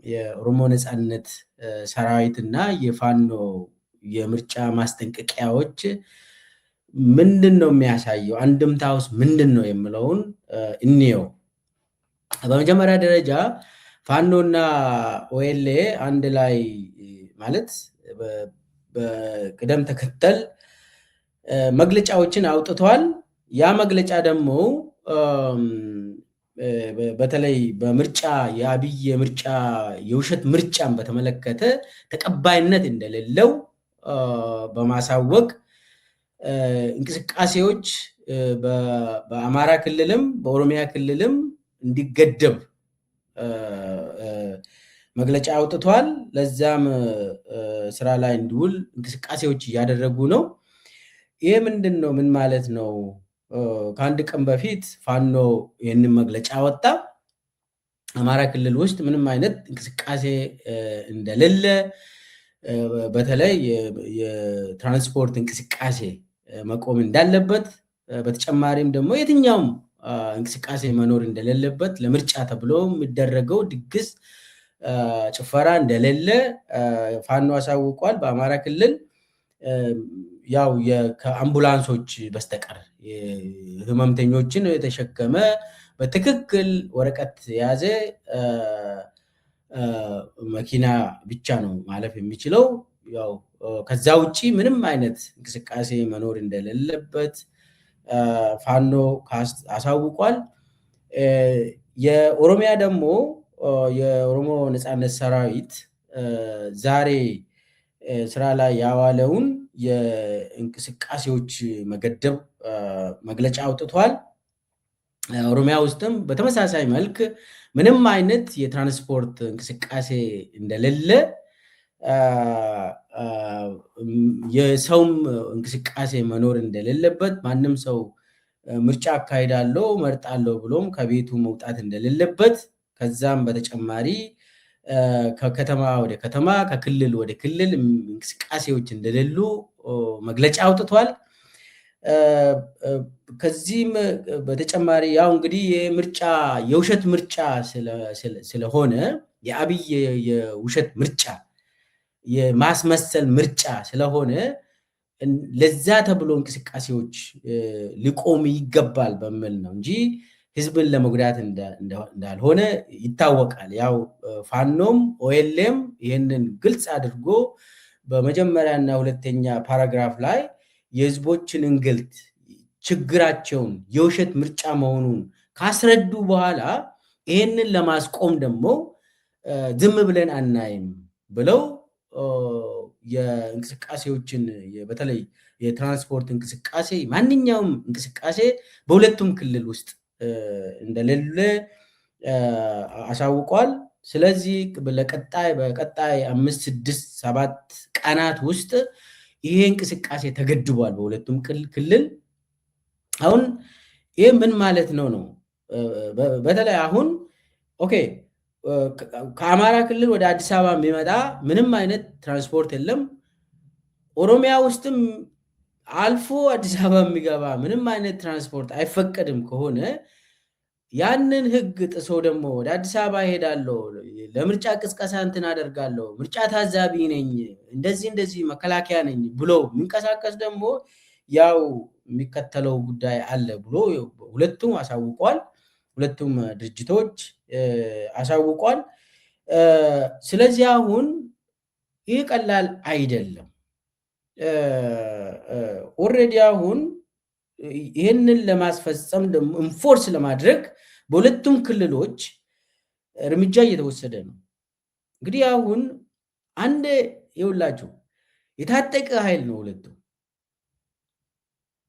የኦሮሞ ነጻነት ሰራዊትና የፋኖ የምርጫ ማስጠንቀቂያዎች ምንድነው የሚያሳየው? አንድምታውስ ምንድነው የሚለውን እንየው። በመጀመሪያ ደረጃ ፋኖና ኦኤልኤ አንድ ላይ ማለት በቅደም ተከተል መግለጫዎችን አውጥቷል። ያ መግለጫ ደግሞ በተለይ በምርጫ የአብይ የምርጫ የውሸት ምርጫን በተመለከተ ተቀባይነት እንደሌለው በማሳወቅ እንቅስቃሴዎች በአማራ ክልልም በኦሮሚያ ክልልም እንዲገደብ መግለጫ አውጥቷል። ለዛም ስራ ላይ እንዲውል እንቅስቃሴዎች እያደረጉ ነው። ይሄ ምንድነው? ምን ማለት ነው? ከአንድ ቀን በፊት ፋኖ ይህንን መግለጫ ወጣ። አማራ ክልል ውስጥ ምንም አይነት እንቅስቃሴ እንደሌለ፣ በተለይ የትራንስፖርት እንቅስቃሴ መቆም እንዳለበት፣ በተጨማሪም ደግሞ የትኛውም እንቅስቃሴ መኖር እንደሌለበት፣ ለምርጫ ተብሎ የሚደረገው ድግስ ጭፈራ እንደሌለ ፋኖ አሳውቋል። በአማራ ክልል ያው ከአምቡላንሶች በስተቀር ህመምተኞችን የተሸከመ በትክክል ወረቀት የያዘ መኪና ብቻ ነው ማለፍ የሚችለው። ያው ከዛ ውጪ ምንም አይነት እንቅስቃሴ መኖር እንደሌለበት ፋኖ አሳውቋል። የኦሮሚያ ደግሞ የኦሮሞ ነጻነት ሰራዊት ዛሬ ስራ ላይ ያዋለውን የእንቅስቃሴዎች መገደብ መግለጫ አውጥቷል። ኦሮሚያ ውስጥም በተመሳሳይ መልክ ምንም አይነት የትራንስፖርት እንቅስቃሴ እንደሌለ፣ የሰውም እንቅስቃሴ መኖር እንደሌለበት፣ ማንም ሰው ምርጫ አካሂዳለሁ መርጣለሁ ብሎም ከቤቱ መውጣት እንደሌለበት፣ ከዛም በተጨማሪ ከከተማ ወደ ከተማ ከክልል ወደ ክልል እንቅስቃሴዎች እንደሌሉ መግለጫ አውጥቷል። ከዚህም በተጨማሪ ያው እንግዲህ የምርጫ የውሸት ምርጫ ስለሆነ የአብይ የውሸት ምርጫ የማስመሰል ምርጫ ስለሆነ ለዛ ተብሎ እንቅስቃሴዎች ሊቆም ይገባል በሚል ነው እንጂ ህዝብን ለመጉዳት እንዳልሆነ ይታወቃል። ያው ፋኖም ኦኤልኤም ይህንን ግልጽ አድርጎ በመጀመሪያና ሁለተኛ ፓራግራፍ ላይ የህዝቦችን እንግልት ችግራቸውን የውሸት ምርጫ መሆኑን ካስረዱ በኋላ ይህንን ለማስቆም ደግሞ ዝም ብለን አናይም ብለው የእንቅስቃሴዎችን በተለይ የትራንስፖርት እንቅስቃሴ ማንኛውም እንቅስቃሴ በሁለቱም ክልል ውስጥ እንደሌለ አሳውቋል። ስለዚህ በቀጣይ 5፣ 6፣ 7 ቀናት ውስጥ ይሄ እንቅስቃሴ ተገድቧል በሁለቱም ክልል። አሁን ይህ ምን ማለት ነው? በተለይ አሁን ኦኬ ከአማራ ክልል ወደ አዲስ አበባ የሚመጣ ምንም አይነት ትራንስፖርት የለም። ኦሮሚያ ውስጥም አልፎ አዲስ አበባ የሚገባ ምንም አይነት ትራንስፖርት አይፈቀድም ከሆነ ያንን ህግ ጥሶ ደግሞ ወደ አዲስ አበባ ሄዳለሁ፣ ለምርጫ ቅስቀሳ እንትን አደርጋለሁ፣ ምርጫ ታዛቢ ነኝ፣ እንደዚህ መከላከያ ነኝ ብሎ የሚንቀሳቀስ ደግሞ ያው የሚከተለው ጉዳይ አለ ብሎ ሁለቱም አሳውቋል። ሁለቱም ድርጅቶች አሳውቋል። ስለዚህ አሁን ይህ ቀላል አይደለም። ኦልሬዲ አሁን ይህንን ለማስፈጸም ደግሞ ኢንፎርስ ለማድረግ በሁለቱም ክልሎች እርምጃ እየተወሰደ ነው። እንግዲህ አሁን አንድ ይውላችሁ የታጠቀ ኃይል ነው። ሁለቱም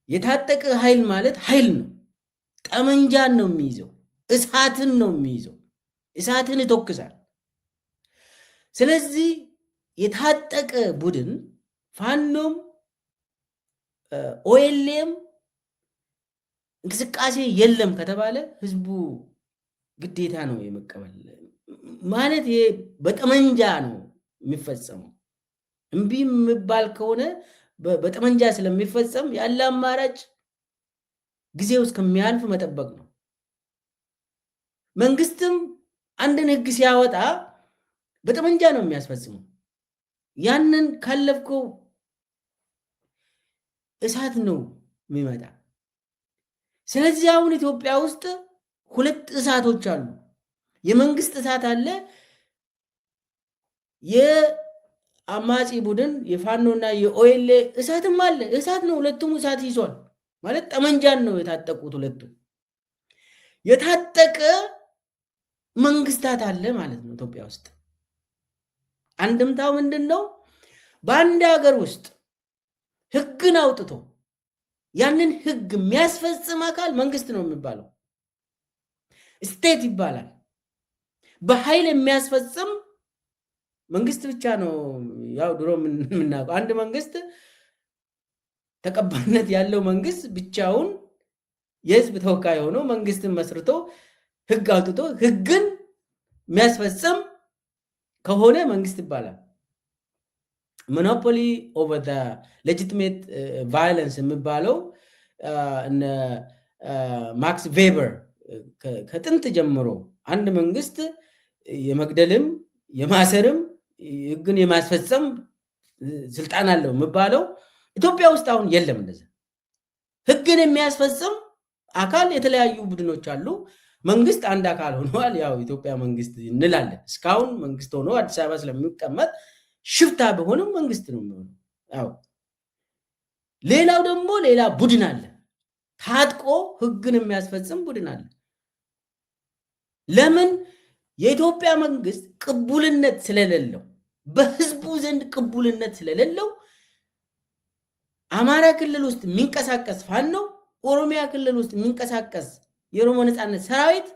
የታጠቀ ኃይል ማለት ኃይል ነው። ጠመንጃን ነው የሚይዘው፣ እሳትን ነው የሚይዘው፣ እሳትን ይተኩሳል። ስለዚህ የታጠቀ ቡድን ፋኖም ኦኤልኤም እንቅስቃሴ የለም ከተባለ ህዝቡ ግዴታ ነው የመቀበል ማለት። ይሄ በጠመንጃ ነው የሚፈጸመው። እምቢ የሚባል ከሆነ በጠመንጃ ስለሚፈጸም ያለ አማራጭ ጊዜው እስከሚያልፍ መጠበቅ ነው። መንግስትም አንድን ህግ ሲያወጣ በጠመንጃ ነው የሚያስፈጽመው። ያንን ካለፍከው እሳት ነው የሚመጣ። ስለዚህ አሁን ኢትዮጵያ ውስጥ ሁለት እሳቶች አሉ። የመንግስት እሳት አለ፣ የአማጺ ቡድን የፋኖና የኦኤልኤ እሳትም አለ። እሳት ነው፣ ሁለቱም እሳት ይዟል ማለት ጠመንጃን ነው የታጠቁት። ሁለቱም የታጠቀ መንግስታት አለ ማለት ነው ኢትዮጵያ ውስጥ። አንድምታው ምንድን ነው? በአንድ ሀገር ውስጥ ህግን አውጥቶ ያንን ህግ የሚያስፈጽም አካል መንግስት ነው የሚባለው፣ ስቴት ይባላል። በኃይል የሚያስፈጽም መንግስት ብቻ ነው። ያው ድሮ የምናውቀው አንድ መንግስት ተቀባይነት ያለው መንግስት ብቻውን የህዝብ ተወካይ ሆኖ መንግስትን መስርቶ ህግ አውጥቶ ህግን የሚያስፈጽም ከሆነ መንግስት ይባላል። ሞኖፖሊ ኦቨር ዘ ሌጂቲሜት ቫዮለንስ የሚባለው ማክስ ቬበር ከጥንት ጀምሮ አንድ መንግስት የመግደልም የማሰርም ህግን የማስፈጸም ስልጣን አለው የሚባለው ኢትዮጵያ ውስጥ አሁን የለም። እንደዛ ህግን የሚያስፈጽም አካል የተለያዩ ቡድኖች አሉ። መንግስት አንድ አካል ሆኗል። ያው ኢትዮጵያ መንግስት እንላለን። እስካሁን መንግስት ሆኖ አዲስ አበባ ስለሚቀመጥ ሽፍታ ቢሆንም መንግስት ነው የሚሆነው። ያው ሌላው ደግሞ ሌላ ቡድን አለ፣ ታጥቆ ህግን የሚያስፈጽም ቡድን አለ። ለምን? የኢትዮጵያ መንግስት ቅቡልነት ስለሌለው፣ በህዝቡ ዘንድ ቅቡልነት ስለሌለው አማራ ክልል ውስጥ የሚንቀሳቀስ ፋኖ፣ ኦሮሚያ ክልል ውስጥ የሚንቀሳቀስ የኦሮሞ ነፃነት ሰራዊት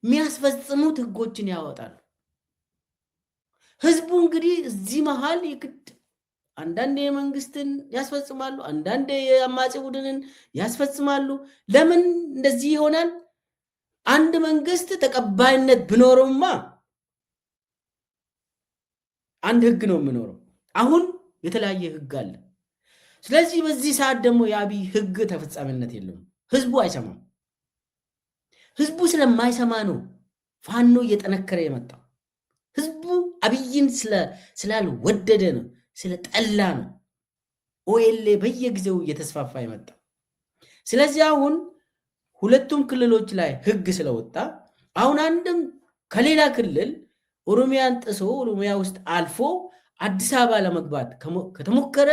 የሚያስፈጽሙት ህጎችን ያወጣሉ። ህዝቡ እንግዲህ እዚህ መሃል የግድ አንዳንድ የመንግስትን ያስፈጽማሉ፣ አንዳንድ የአማጺ ቡድንን ያስፈጽማሉ። ለምን እንደዚህ ይሆናል? አንድ መንግስት ተቀባይነት ቢኖረውማ አንድ ህግ ነው የሚኖረው። አሁን የተለያየ ህግ አለ። ስለዚህ በዚህ ሰዓት ደግሞ የአብይ ህግ ተፈጻሚነት የለውም። ህዝቡ አይሰማም። ህዝቡ ስለማይሰማ ነው ፋኖ እየጠነከረ የመጣው። ህዝቡ አብይን ስላልወደደ ነው፣ ስለጠላ ነው ኦኤልኤ በየጊዜው እየተስፋፋ የመጣው። ስለዚህ አሁን ሁለቱም ክልሎች ላይ ህግ ስለወጣ አሁን አንድም ከሌላ ክልል ኦሮሚያን ጥሶ ኦሮሚያ ውስጥ አልፎ አዲስ አበባ ለመግባት ከተሞከረ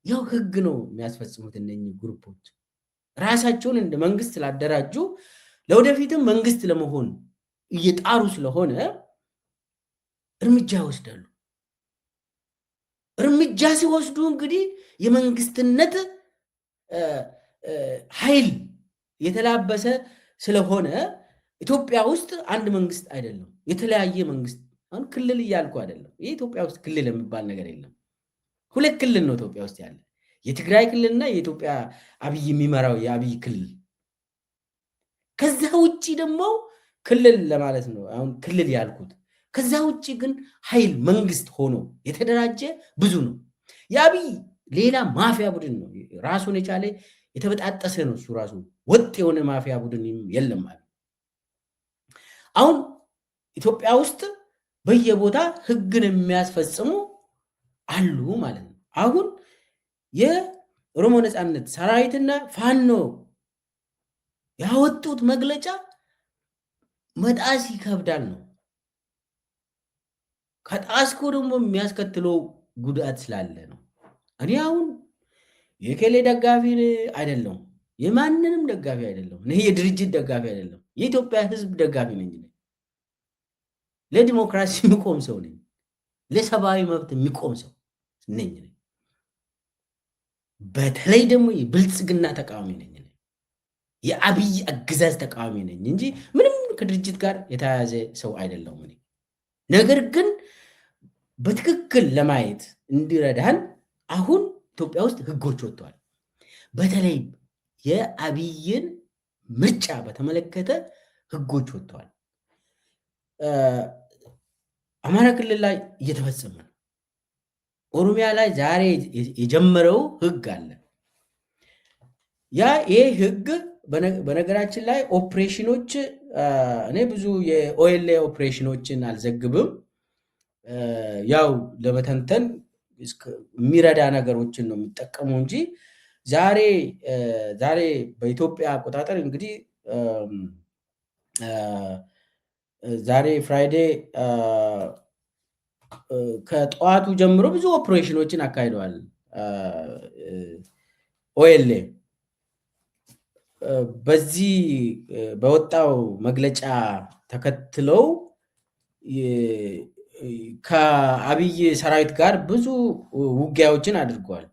ያው ህግ ነው የሚያስፈጽሙት። እነኚህ ግሩፖች ራሳቸውን እንደ መንግስት ስላደራጁ ለወደፊትም መንግስት ለመሆን እየጣሩ ስለሆነ እርምጃ ይወስዳሉ። እርምጃ ሲወስዱ እንግዲህ የመንግስትነት ኃይል የተላበሰ ስለሆነ ኢትዮጵያ ውስጥ አንድ መንግስት አይደለም፣ የተለያየ መንግስት። አሁን ክልል እያልኩ አይደለም። የኢትዮጵያ ውስጥ ክልል የሚባል ነገር የለም። ሁለት ክልል ነው ኢትዮጵያ ውስጥ ያለ፣ የትግራይ ክልልና የኢትዮጵያ አብይ የሚመራው የአብይ ክልል። ከዛ ውጪ ደግሞ ክልል ለማለት ነው አሁን ክልል ያልኩት። ከዛ ውጪ ግን ኃይል መንግስት ሆኖ የተደራጀ ብዙ ነው። የአብይ ሌላ ማፊያ ቡድን ነው፣ ራሱን የቻለ የተበጣጠሰ ነው። እሱ ራሱ ወጥ የሆነ ማፊያ ቡድን የለም ማለት። አሁን ኢትዮጵያ ውስጥ በየቦታ ህግን የሚያስፈጽሙ አሉ ማለት ነው። አሁን የኦሮሞ ነፃነት ሰራዊትና ፋኖ ያወጡት መግለጫ መጣስ ይከብዳል ነው። ከጣስኩ ደግሞ የሚያስከትለው ጉዳት ስላለ ነው። እኔ አሁን የከሌ ደጋፊ አይደለሁም፣ የማንንም ደጋፊ አይደለሁም፣ እኔ የድርጅት ደጋፊ አይደለሁም። የኢትዮጵያ ህዝብ ደጋፊ ነኝ። ለዲሞክራሲ የሚቆም ሰው ነኝ። ለሰብአዊ መብት የሚቆም ሰው ነኝ። በተለይ ደግሞ የብልጽግና ተቃዋሚ ነኝ። የአብይ አገዛዝ ተቃዋሚ ነኝ እንጂ ምንም ከድርጅት ጋር የተያያዘ ሰው አይደለሁም። ነገር ግን በትክክል ለማየት እንዲረዳን አሁን ኢትዮጵያ ውስጥ ህጎች ወጥተዋል። በተለይ የአብይን ምርጫ በተመለከተ ህጎች ወጥተዋል። አማራ ክልል ላይ እየተፈጸመ ነው። ኦሮሚያ ላይ ዛሬ የጀመረው ህግ አለ። ይህ ህግ በነገራችን ላይ ኦፕሬሽኖች፣ እኔ ብዙ የኦኤልኤ ኦፕሬሽኖችን አልዘግብም። ያው ለመተንተን የሚረዳ ነገሮችን ነው የሚጠቀሙ እንጂ ዛሬ ዛሬ በኢትዮጵያ አቆጣጠር እንግዲህ ዛሬ ፍራይዴ ከጠዋቱ ጀምሮ ብዙ ኦፕሬሽኖችን አካሂደዋል። ኦኤልኤ በዚህ በወጣው መግለጫ ተከትለው ከአብይ ሰራዊት ጋር ብዙ ውጊያዎችን አድርገዋል።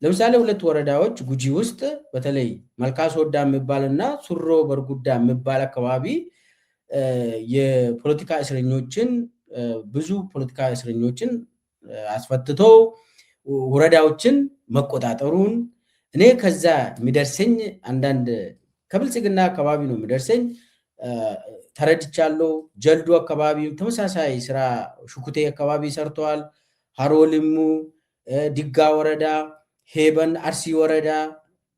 ለምሳሌ 2 ወረዳዎች ጉጂ ውስጥ በተለይ መልካ ሶወዳ የሚባል እና ሱሮ በርጉዳ የሚባል አካባቢ የፖለቲካ እስረኞችን ብዙ ፖለቲካ እስረኞችን አስፈትቶ ወረዳዎችን መቆጣጠሩን እኔ ከዛ የሚደርሰኝ አንዳንድ ከብልጽግና አካባቢ ነው የሚደርሰኝ ተረድቻለሁ። ጀልዱ አካባቢ ተመሳሳይ ስራ ሹኩቴ አካባቢ ሰርተዋል። ሀሮ ሊሙ፣ ዲጋ ወረዳ፣ ሄበን አርሲ ወረዳ፣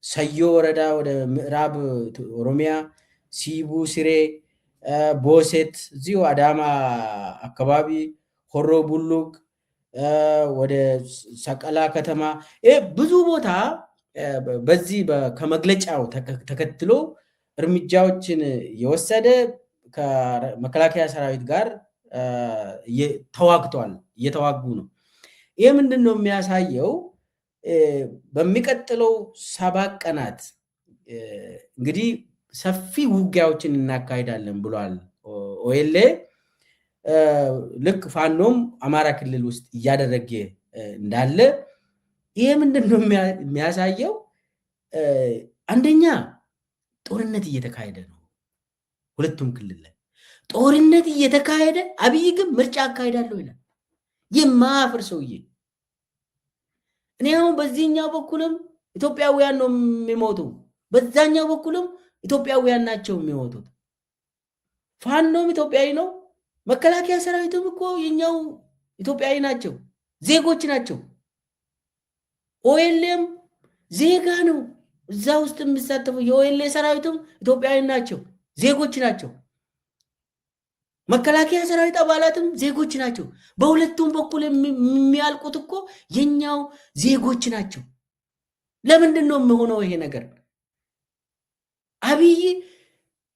ሰዮ ወረዳ ወደ ምዕራብ ኦሮሚያ፣ ሲቡ ሲሬ፣ ቦሴት እዚሁ አዳማ አካባቢ፣ ሆሮ ቡሉቅ ወደ ሰቀላ ከተማ ብዙ ቦታ በዚህ ከመግለጫው ተከትሎ እርምጃዎችን የወሰደ ከመከላከያ ሰራዊት ጋር ተዋግቷል፣ እየተዋጉ ነው። ይህ ምንድን ነው የሚያሳየው? በሚቀጥለው 7 ቀናት እንግዲህ ሰፊ ውጊያዎችን እናካሂዳለን ብሏል ኦኤልኤ። ልክ ፋኖም አማራ ክልል ውስጥ እያደረገ እንዳለ ይሄ ምንድን ነው የሚያሳየው? አንደኛ ጦርነት እየተካሄደ ነው። ሁለቱም ክልል ላይ ጦርነት እየተካሄደ አብይ ግን ምርጫ አካሄዳለሁ ይላል። የማያፍር ሰውዬ። እኔ አሁን በዚህኛው በኩልም ኢትዮጵያውያን ነው የሚሞቱ፣ በዛኛው በኩልም ኢትዮጵያውያን ናቸው የሚሞቱት። ፋኖም ኢትዮጵያዊ ነው፣ መከላከያ ሰራዊቱም እኮ የኛው ኢትዮጵያዊ ናቸው፣ ዜጎች ናቸው። ኦኤልኤም ዜጋ ነው፣ እዛ ውስጥ የሚሳተፉ የኦኤልኤ ሰራዊቱም ኢትዮጵያዊ ናቸው፣ ዜጎች ናቸው። መከላከያ ሰራዊት አባላትም ዜጎች ናቸው። በሁለቱም በኩል የሚያልቁት እኮ የኛው ዜጎች ናቸው። ለምንድን ነው የሚሆነው ይሄ ነገር? አብይ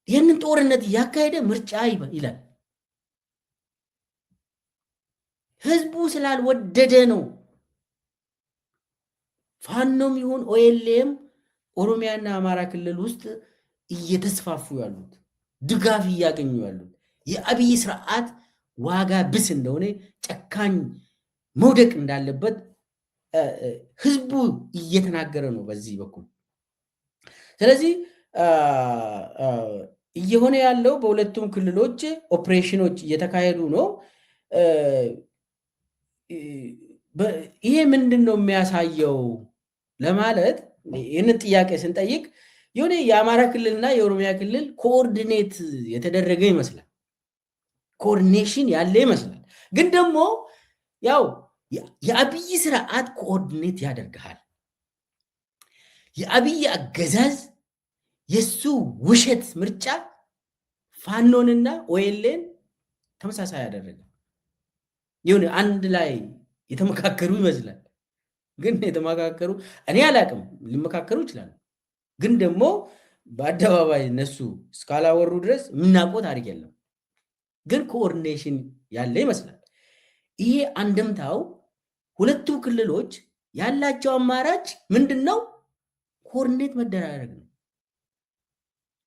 ይህንን ጦርነት እያካሄደ ምርጫ ይላል። ህዝቡ ስላልወደደ ነው። ፋኖም ይሁን ኦኤልኤም ኦሮሚያና አማራ ክልል ውስጥ እየተስፋፉ ያሉት ድጋፍ እያገኙ ያሉት የአብይ ስርዓት ዋጋ ብስ እንደሆነ ጨካኝ መውደቅ እንዳለበት ህዝቡ እየተናገረ ነው በዚህ በኩል። ስለዚህ እየሆነ ያለው በሁለቱም ክልሎች ኦፕሬሽኖች እየተካሄዱ ነው። ይሄ ምንድን ነው የሚያሳየው ለማለት ይህንን ጥያቄ ስንጠይቅ የሆነ የአማራ ክልልና የኦሮሚያ ክልል ኮኦርዲኔት የተደረገ ይመስላል፣ ኮኦርዲኔሽን ያለ ይመስላል። ግን ደግሞ ያው የአብይ ስርዓት ኮኦርዲኔት ያደርግሃል። የአብይ አገዛዝ የሱ ውሸት ምርጫ ፋኖንና ኦኤልኤን ተመሳሳይ ያደረገ ይሁን አንድ ላይ የተመካከሩ ይመስላል። ግን የተመካከሩ እኔ አላቅም፣ ሊመካከሩ ይችላሉ። ግን ደግሞ በአደባባይ እነሱ እስካላወሩ ድረስ የምናውቀው ታሪክ የለም። ግን ኮኦርዲኔሽን ያለ ይመስላል። ይሄ አንድምታው ሁለቱ ክልሎች ያላቸው አማራጭ ምንድን ነው? ኮኦርዲኔት መደራረግ ነው፣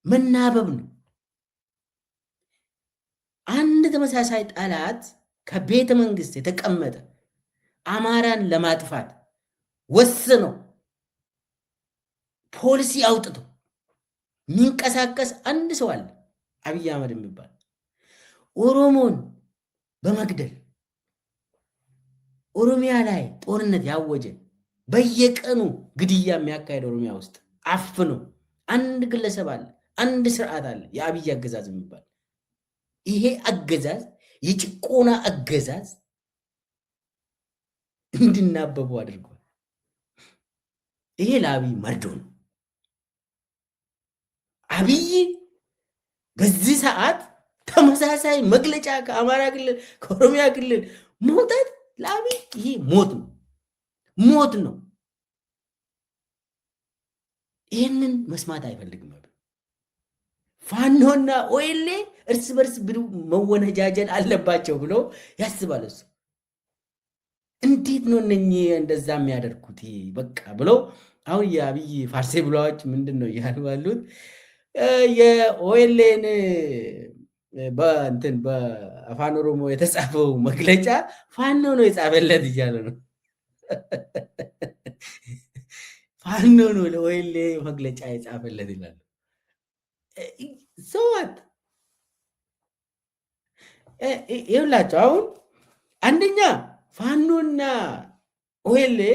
መናበብ ነው። አንድ ተመሳሳይ ጠላት ከቤተ መንግስት የተቀመጠ አማራን ለማጥፋት ወስኖ ፖሊሲ አውጥቶ የሚንቀሳቀስ አንድ ሰው አለ፣ አብይ አህመድ የሚባል ኦሮሞን በመግደል ኦሮሚያ ላይ ጦርነት ያወጀ በየቀኑ ግድያ የሚያካሄድ ኦሮሚያ ውስጥ አፍኖ አንድ ግለሰብ አለ፣ አንድ ስርዓት አለ፣ የአብይ አገዛዝ የሚባል ይሄ አገዛዝ የጭቆና አገዛዝ እንድናበቡ አድርጓል። ይሄ ለአብይ መርዶ ነው። አብይ በዚህ ሰዓት ተመሳሳይ መግለጫ ከአማራ ክልል ከኦሮሚያ ክልል መውጣት ለአብይ ይሄ ሞት ነው፣ ሞት ነው። ይህንን መስማት አይፈልግም። ፋኖና ኦኤልኤ እርስ በርስ መወነጃጀል አለባቸው ብሎ ያስባል እሱ። እንዴት ነው እነኚህ እንደዛ የሚያደርጉት? በቃ ብለው አሁን የአብይ ፋርሴ ብለዋች ምንድን ነው እያሉ ያሉት? የኦኤልኤን በእንትን በአፋን ኦሮሞ የተጻፈው መግለጫ ፋኖ ነው የጻፈለት እያለ ነው። ፋኖ ነው ለኦኤልኤ መግለጫ የጻፈለት ይላሉ። ሰዋት ይብላቸው። አሁን አንደኛ ፋኖና ኦኤልኤ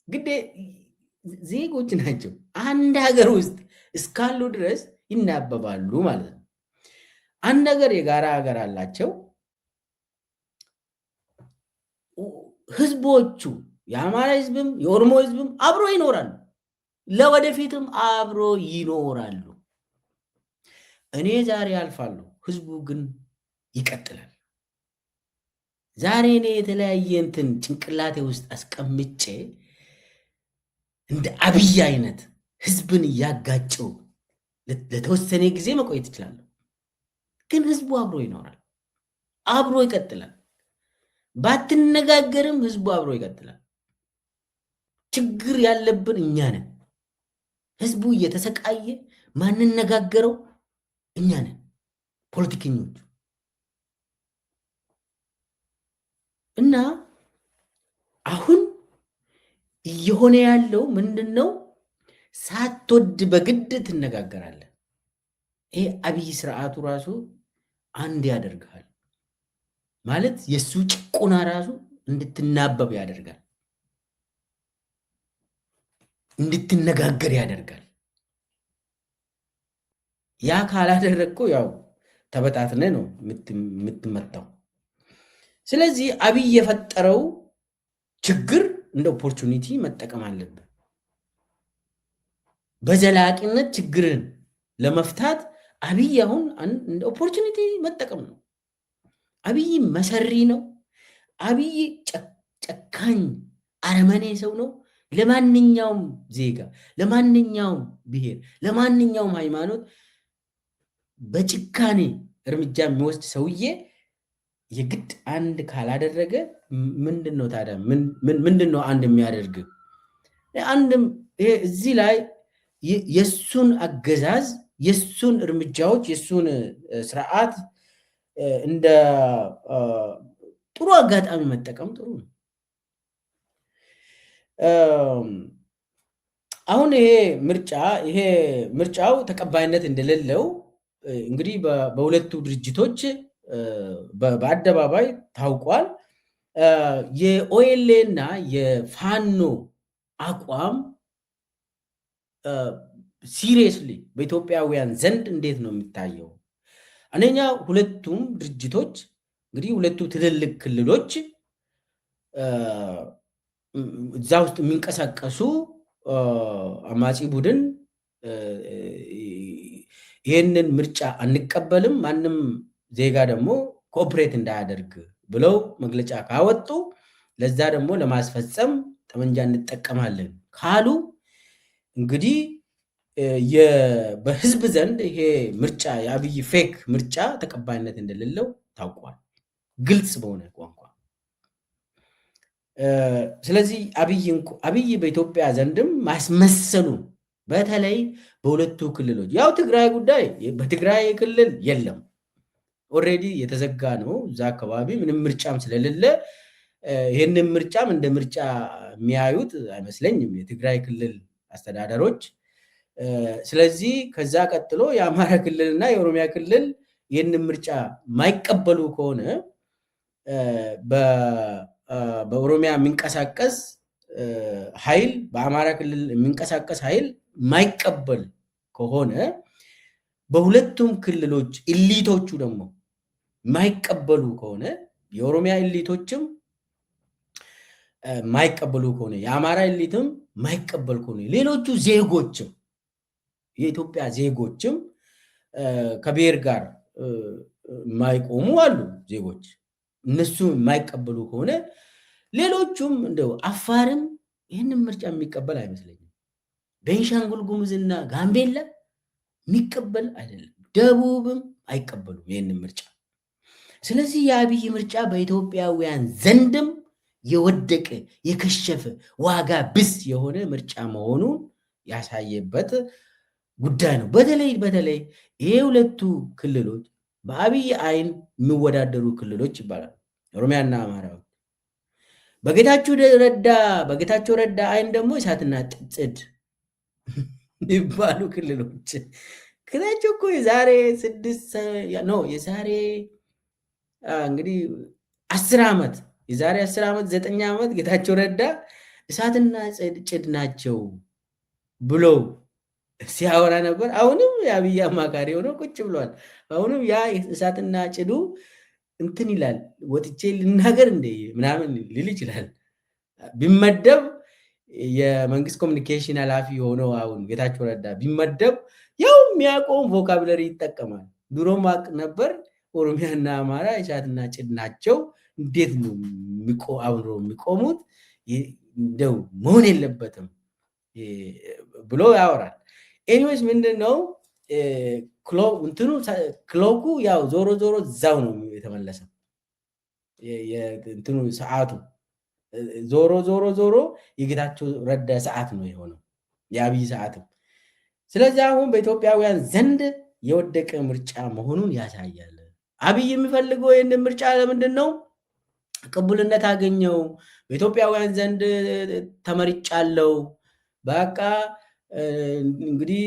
ግዴ ዜጎች ናቸው። አንድ ሀገር ውስጥ እስካሉ ድረስ ይናበባሉ ማለት ነው። አንድ ነገር የጋራ ሀገር አላቸው። ህዝቦቹ የአማራ ህዝብም የኦሮሞ ህዝብም አብሮ ይኖራሉ፣ ለወደፊትም አብሮ ይኖራሉ። እኔ ዛሬ አልፋለሁ፣ ህዝቡ ግን ይቀጥላል። ዛሬ እኔ የተለያየ እንትን ጭንቅላቴ ውስጥ አስቀምጬ እንደ አብይ አይነት ህዝብን እያጋጨው ለተወሰነ ጊዜ መቆየት እችላለሁ። ግን ህዝቡ አብሮ ይኖራል፣ አብሮ ይቀጥላል። ባትነጋገርም ህዝቡ አብሮ ይቀጥላል። ችግር ያለብን እኛ ነን። ህዝቡ እየተሰቃየ ማንነጋገረው እኛ ነን፣ ፖለቲከኞቹ። እና አሁን እየሆነ ያለው ምንድን ነው? ሳትወድ በግድ ትነጋገራለህ። ይሄ አብይ ስርዓቱ ራሱ አንድ ያደርግሃል ማለት የእሱ ጭቆና ራሱ እንድትናበብ ያደርጋል፣ እንድትነጋገር ያደርጋል። ያ ካላደረግከው ያው ተበታትነ ነው የምትመታው። ስለዚህ አብይ የፈጠረው ችግር እንደ ኦፖርቹኒቲ መጠቀም አለብን። በዘላቂነት ችግርን ለመፍታት አብይ አሁን እንደ ኦፖርቹኒቲ መጠቀም ነው። አብይ መሰሪ ነው። አብይ ጨካኝ አረመኔ ሰው ነው። ለማንኛውም ዜጋ፣ ለማንኛውም ብሔር፣ ለማንኛውም ሃይማኖት በጭካኔ እርምጃ የሚወስድ ሰውዬ የግድ አንድ ካላደረገ ምንድን ነው ታዲያ? ምንድን ነው አንድ የሚያደርግ? አንድም እዚህ ላይ የእሱን አገዛዝ፣ የእሱን እርምጃዎች፣ የእሱን ስርዓት እንደ ጥሩ አጋጣሚ መጠቀም ጥሩ ነው። አሁን ይሄ ምርጫው ተቀባይነት እንደሌለው እንግዲህ በሁለቱ ድርጅቶች በአደባባይ ታውቋል። የኦኤልኤ እና የፋኖ አቋም ሲሪየስሊ በኢትዮጵያውያን ዘንድ እንዴት ነው የሚታየው? አንደኛ ሁለቱም ድርጅቶች እንግዲህ ሁለቱ ትልልቅ ክልሎች እዛ ውስጥ የሚንቀሳቀሱ አማጺ ቡድን ይህንን ምርጫ አንቀበልም፣ ማንም ዜጋ ደግሞ ኮኦፕሬት እንዳያደርግ ብለው መግለጫ ካወጡ ለዛ ደግሞ ለማስፈጸም ጠመንጃ እንጠቀማለን ካሉ እንግዲህ በህዝብ ዘንድ ይሄ ምርጫ የአብይ ፌክ ምርጫ ተቀባይነት እንደሌለው ታውቋል፣ ግልጽ በሆነ ቋንቋ። ስለዚህ አብይ በኢትዮጵያ ዘንድም ማስመሰሉ በተለይ በሁለቱ ክልሎች ያው ትግራይ ጉዳይ በትግራይ ክልል የለም፣ ኦልሬዲ የተዘጋ ነው። እዛ አካባቢ ምንም ምርጫም ስለሌለ ይህንን ምርጫም እንደ ምርጫ የሚያዩት አይመስለኝም የትግራይ ክልል አስተዳደሮች። ስለዚህ ከዛ ቀጥሎ የአማራ ክልልና የኦሮሚያ ክልል ይህንን ምርጫ የማይቀበሉ ከሆነ በኦሮሚያ የሚንቀሳቀስ ኃይል በአማራ ክልል የሚንቀሳቀስ ኃይል የማይቀበል ከሆነ በሁለቱም ክልሎች ኢሊቶቹ ደግሞ የማይቀበሉ ከሆነ የኦሮሚያ ኢሊቶችም የማይቀበሉ ከሆነ የአማራ ኢሊትም የማይቀበል ከሆነ ሌሎቹ ዜጎችም የኢትዮጵያ ዜጎችም ከብሔር ጋር የማይቆሙ አሉ ዜጎች እነሱ የማይቀበሉ ከሆነ ሌሎቹም እንደው አፋርም ይህንን ምርጫ የሚቀበል አይመስለኝም። ቤንሻንጉል ጉሙዝና ጋምቤላ የሚቀበል አይደለም። ደቡብም አይቀበሉም ይህንን ምርጫ። ስለዚህ የአብይ ምርጫ በኢትዮጵያውያን ዘንድም የወደቀ የከሸፈ ዋጋ ብስ የሆነ ምርጫ መሆኑን ያሳየበት ጉዳይ ነው። በተለይ ይሄ ሁለቱ ክልሎች በአብይ አይን የሚወዳደሩ ክልሎች ይባላሉ፣ ኦሮሚያና አማራ። በጌታቸው ረዳ አይን ደግሞ እሳትና ጽድ የሚባሉ ክልሎች ክላቸው እኮ የዛሬ 10 ዓመት የዛሬ 10 ዓመት 9 ዓመት ጌታቸው ረዳ እሳትና ጽድ ናቸው ብሎ ሲያወራ ነበር። አሁንም የአብይ አማካሪ ሆኖ ቁጭ ብሏል። አሁንም ያ እሳትና ጭዱ እንትን ይላል። ወጥቼ ልናገር እንደ ምናምን ሊል ይችላል። ቢመደብ የመንግስት ኮሚኒኬሽን ኃላፊ ሆነው አሁን ጌታቸው ረዳ ቢመደብ ያው የሚያውቀውን ቮካብለሪ ይጠቀማል። ድሮም አቅ ነበር ኦሮሚያና አማራ እሳትና ጭድ ናቸው፣ እንዴት ነው አብሮ የሚቆሙት? እንደው መሆን የለበትም ብሎ ያወራል። ኤኒዌይስ ምንድን ነው ክሎኩ ያው ዞሮ እዛው ነው የተመለሰው። እንትኑ ሰዓቱ ዞሮ የጌታቸው ረዳ ሰዓት ነው የሆነው፣ የአብይ ሰዓትም። ስለዚህ አሁን በኢትዮጵያውያን ዘንድ የወደቀ ምርጫ መሆኑን ያሳያል። አብይ የሚፈልገው ይህንን ምርጫ ለምንድን ነው? ቅቡልነት አገኘው፣ በኢትዮጵያውያን ዘንድ ተመርጫለው፣ በቃ እንግዲህ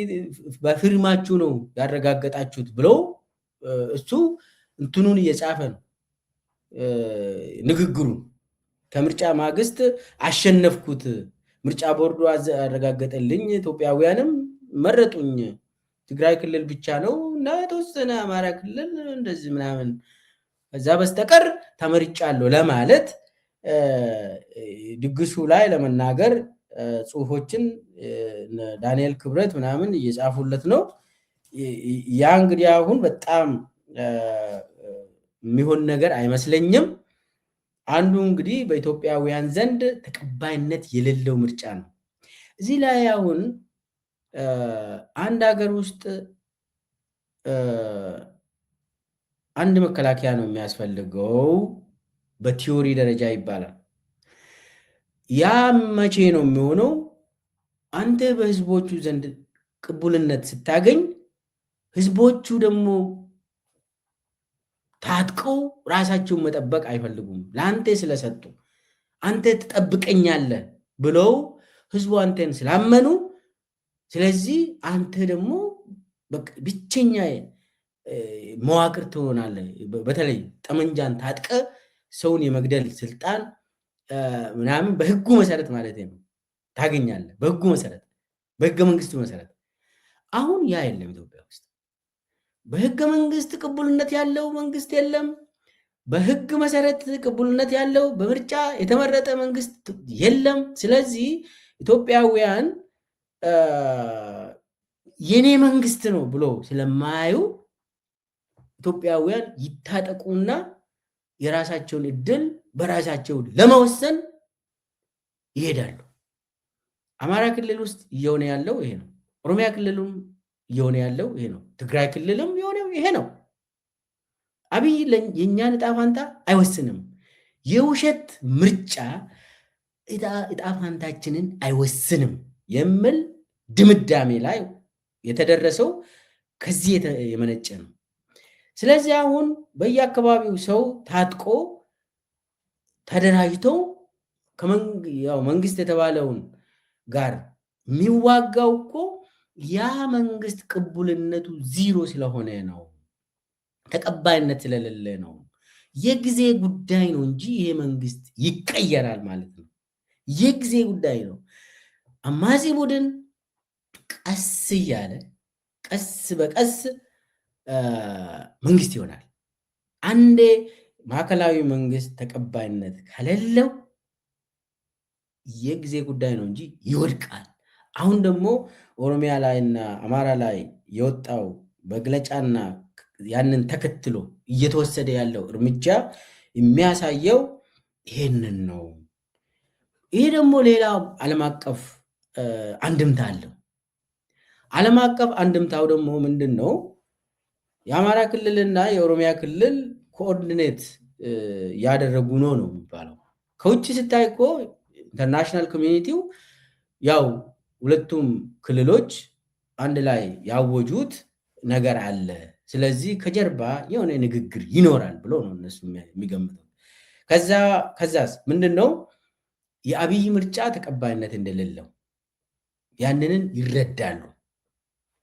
በፊርማችሁ ነው ያረጋገጣችሁት ብሎ እሱ እንትኑን እየጻፈ ነው ንግግሩን። ከምርጫ ማግስት አሸነፍኩት፣ ምርጫ ቦርዱ አረጋገጠልኝ፣ ኢትዮጵያውያንም መረጡኝ፣ ትግራይ ክልል ብቻ ነው እና የተወሰነ አማራ ክልል እንደዚህ ምናምን ከዛ በስተቀር ተመርጫለሁ ለማለት ድግሱ ላይ ለመናገር ጽሁፎችን ዳንኤል ክብረት ምናምን እየጻፉለት ነው። ያ እንግዲህ አሁን በጣም የሚሆን ነገር አይመስለኝም። አንዱ እንግዲህ በኢትዮጵያውያን ዘንድ ተቀባይነት የሌለው ምርጫ ነው። እዚህ ላይ አሁን አንድ ሀገር ውስጥ አንድ መከላከያ ነው የሚያስፈልገው በቲዮሪ ደረጃ ይባላል። ያ መቼ ነው የሚሆነው? አንተ በህዝቦቹ ዘንድ ቅቡልነት ስታገኝ፣ ህዝቦቹ ደግሞ ታጥቀው ራሳቸውን መጠበቅ አይፈልጉም። ለአንተ ስለሰጡ አንተ ትጠብቀኛለህ ብለው ህዝቡ አንተን ስላመኑ፣ ስለዚህ አንተ ደግሞ ብቸኛ መዋቅር ትሆናለህ። በተለይ ጠመንጃን ታጥቀ ሰውን የመግደል ስልጣን ምናምን በህጉ መሰረት ማለት ነው ታገኛለህ። በህጉ መሰረት፣ በህገ መንግስቱ መሰረት። አሁን ያ የለም ኢትዮጵያ ውስጥ። በህገ መንግስት ቅቡልነት ያለው መንግስት የለም። በህግ መሰረት ቅቡልነት ያለው በምርጫ የተመረጠ መንግስት የለም። ስለዚህ ኢትዮጵያውያን የኔ መንግስት ነው ብሎ ስለማያዩ ኢትዮጵያውያን ይታጠቁና የራሳቸውን እድል በራሳቸው ለመወሰን ይሄዳሉ። አማራ ክልል ውስጥ እየሆነ ያለው ይሄ ነው። ኦሮሚያ ክልልም እየሆነ ያለው ይሄ ነው። ትግራይ ክልልም የሆነው ይሄ ነው። አብይ የእኛን እጣ ፋንታ አይወስንም። የውሸት ምርጫ እጣ ፋንታችንን አይወስንም የሚል ድምዳሜ ላይ የተደረሰው ከዚህ የመነጨ ነው። ስለዚህ አሁን በየአካባቢው ሰው ታጥቆ ተደራጅቶ መንግስት የተባለውን ጋር የሚዋጋው እኮ ያ መንግስት ቅቡልነቱ ዜሮ ስለሆነ ነው፣ ተቀባይነት ስለሌለ ነው። የጊዜ ጉዳይ ነው እንጂ ይሄ መንግስት ይቀየራል ማለት ነው። የጊዜ ጉዳይ ነው። አማጺ ቡድን ቀስ እያለ ቀስ በቀስ መንግስት ይሆናል። አንዴ ማዕከላዊ መንግስት ተቀባይነት ከሌለው የጊዜ ጉዳይ ነው እንጂ ይወድቃል። አሁን ደግሞ ኦሮሚያ ላይና አማራ ላይ የወጣው መግለጫና ያንን ተከትሎ እየተወሰደ ያለው እርምጃ የሚያሳየው ይሄንን ነው። ይሄ ደግሞ ሌላ ዓለም አቀፍ አንድምታ አለው። ዓለም አቀፍ አንድምታው ደግሞ ምንድን ነው? የአማራ ክልልና የኦሮሚያ ክልል ኮኦርዲኔት ያደረጉ ነው የሚባለው። ከውጭ ስታይ እኮ ኢንተርናሽናል ኮሚኒቲው ያው ሁለቱም ክልሎች አንድ ላይ ያወጁት ነገር አለ። ስለዚህ ከጀርባ የሆነ ንግግር ይኖራል ብሎ ነው እነሱ የሚገምቱት። ከዛስ ምንድን ነው? የአብይ ምርጫ ተቀባይነት እንደሌለው ያንንን ይረዳሉ።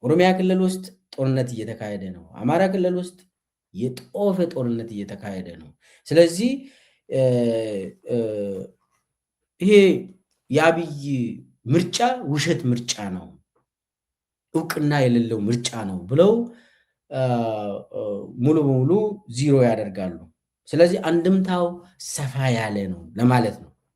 ኦሮሚያ ክልል ውስጥ ጦርነት እየተካሄደ ነው። አማራ ክልል ውስጥ የጦፈ ጦርነት እየተካሄደ ነው። ስለዚህ ይሄ የአብይ ምርጫ ውሸት ምርጫ ነው፣ እውቅና የሌለው ምርጫ ነው ብለው ሙሉ በሙሉ ዚሮ ያደርጋሉ። ስለዚህ አንድምታው ሰፋ ያለ ነው ለማለት ነው።